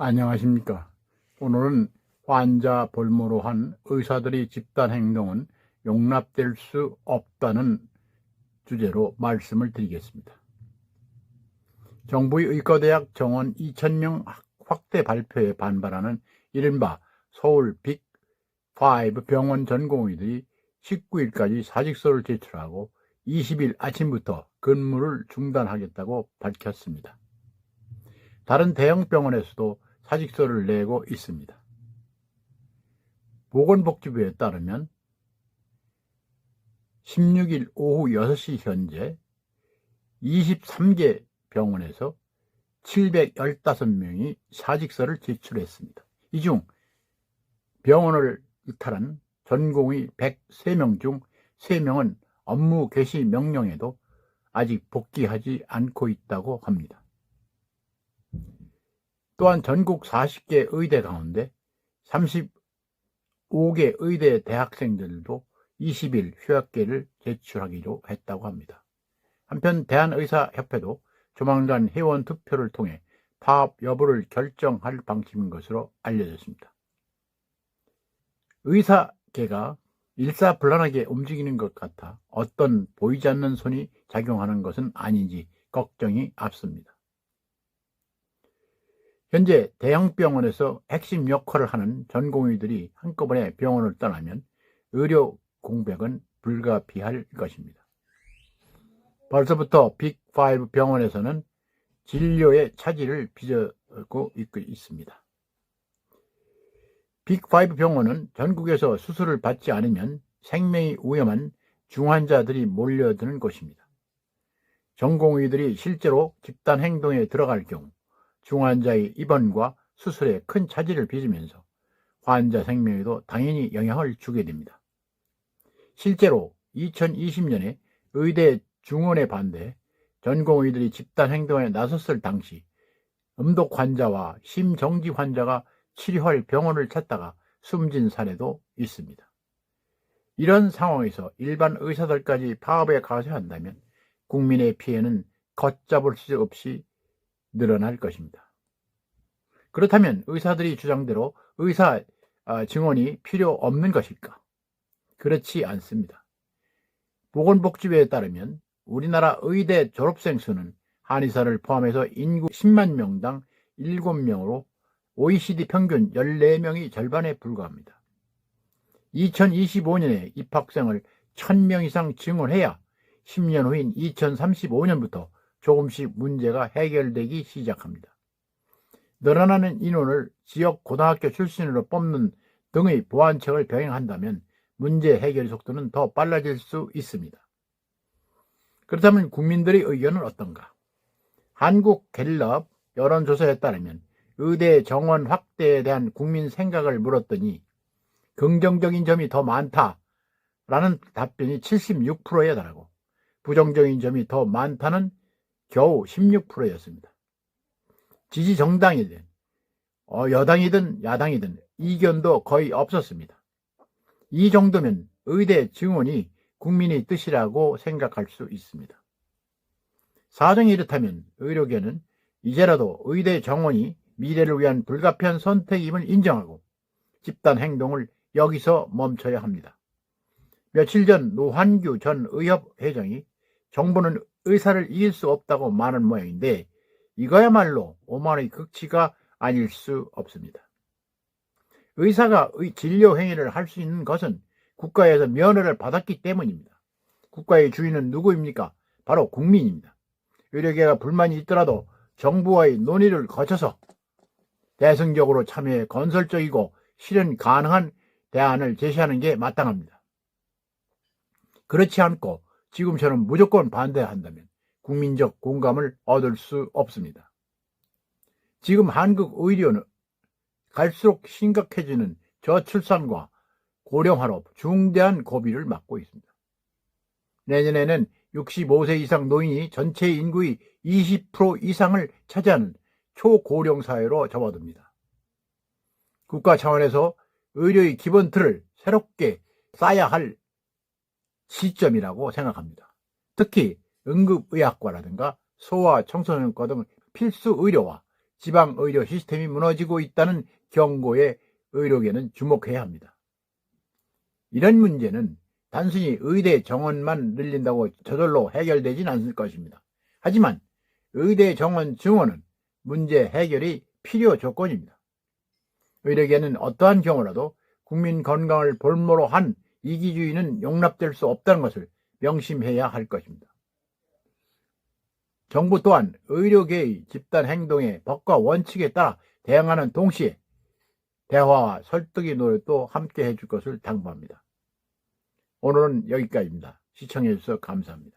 안녕하십니까. 오늘은 환자 볼모로 한 의사들의 집단 행동은 용납될 수 없다는 주제로 말씀을 드리겠습니다. 정부의 의과대학 정원 2000명 확대 발표에 반발하는 이른바 서울 빅5 병원 전공의들이 19일까지 사직서를 제출하고 20일 아침부터 근무를 중단하겠다고 밝혔습니다. 다른 대형 병원에서도 사직서를 내고 있습니다. 보건복지부에 따르면 16일 오후 6시 현재 23개 병원에서 715명이 사직서를 제출했습니다. 이 중 병원을 이탈한 전공의 103명 중 3명은 업무 개시 명령에도 아직 복귀하지 않고 있다고 합니다. 또한 전국 40개 의대 가운데 35개 의대 대학생들도 20일 휴학계를 제출하기로 했다고 합니다. 한편 대한의사협회도 조만간 회원 투표를 통해 파업 여부를 결정할 방침인 것으로 알려졌습니다. 의사계가 일사불란하게 움직이는 것 같아 어떤 보이지 않는 손이 작용하는 것은 아닌지 걱정이 앞섭니다. 현재 대형 병원에서 핵심 역할을 하는 전공의들이 한꺼번에 병원을 떠나면 의료 공백은 불가피할 것입니다. 벌써부터 빅5 병원에서는 진료의 차질을 빚어고 있습니다. 빅5 병원은 전국에서 수술을 받지 않으면 생명이 위험한 중환자들이 몰려드는 곳입니다. 전공의들이 실제로 집단 행동에 들어갈 경우 중환자의 입원과 수술에 큰 차질을 빚으면서 환자 생명에도 당연히 영향을 주게 됩니다. 실제로 2020년에 의대 중원에 반대 전공의들이 집단 행동에 나섰을 당시 음독 환자와 심정지 환자가 치료할 병원을 찾다가 숨진 사례도 있습니다. 이런 상황에서 일반 의사들까지 파업에 가셔야 한다면 국민의 피해는 걷잡을 수 없이 늘어날 것입니다. 그렇다면 의사들이 주장대로 의사 증언이 필요 없는 것일까? 그렇지 않습니다. 보건복지부에 따르면 우리나라 의대 졸업생 수는 한의사를 포함해서 인구 10만 명당 7명으로 OECD 평균 14명이 절반에 불과합니다. 2025년에 입학생을 1000명 이상 증원해야 10년 후인 2035년부터 조금씩 문제가 해결되기 시작합니다. 늘어나는 인원을 지역 고등학교 출신으로 뽑는 등의 보완책을 병행한다면 문제 해결 속도는 더 빨라질 수 있습니다. 그렇다면 국민들의 의견은 어떤가? 한국갤럽 여론조사에 따르면 의대 정원 확대에 대한 국민 생각을 물었더니 긍정적인 점이 더 많다라는 답변이 76%에 달하고 부정적인 점이 더 많다는 겨우 16%였습니다. 지지 정당이든 여당이든 야당이든 이견도 거의 없었습니다. 이 정도면 의대 증원이 국민의 뜻이라고 생각할 수 있습니다. 사정이 이렇다면 의료계는 이제라도 의대 정원이 미래를 위한 불가피한 선택임을 인정하고 집단 행동을 여기서 멈춰야 합니다. 며칠 전 노환규 전 의협회장이 정부는 의사를 이길 수 없다고 말한 모양인데 이거야말로 오만의 극치가 아닐 수 없습니다. 의사가 진료 행위를 할 수 있는 것은 국가에서 면허를 받았기 때문입니다. 국가의 주인은 누구입니까? 바로 국민입니다. 의료계가 불만이 있더라도 정부와의 논의를 거쳐서 대승적으로 참여해 건설적이고 실현 가능한 대안을 제시하는 게 마땅합니다. 그렇지 않고 지금처럼 무조건 반대한다면 국민적 공감을 얻을 수 없습니다. 지금 한국 의료는 갈수록 심각해지는 저출산과 고령화로 중대한 고비를 맞고 있습니다. 내년에는 65세 이상 노인이 전체 인구의 20% 이상을 차지하는 초고령 사회로 접어듭니다. 국가 차원에서 의료의 기본 틀을 새롭게 쌓아야 할 시점이라고 생각합니다. 특히 응급의학과라든가 소아 청소년과 등 필수 의료와 지방의료 시스템이 무너지고 있다는 경고에 의료계는 주목해야 합니다. 이런 문제는 단순히 의대 정원만 늘린다고 저절로 해결되진 않을 것입니다. 하지만 의대 정원 증원은 문제 해결이 필요 조건입니다. 의료계는 어떠한 경우라도 국민 건강을 볼모로 한 이기주의는 용납될 수 없다는 것을 명심해야 할 것입니다. 정부 또한 의료계의 집단 행동에 법과 원칙에 따라 대응하는 동시에 대화와 설득의 노력도 함께 해줄 것을 당부합니다. 오늘은 여기까지입니다. 시청해주셔서 감사합니다.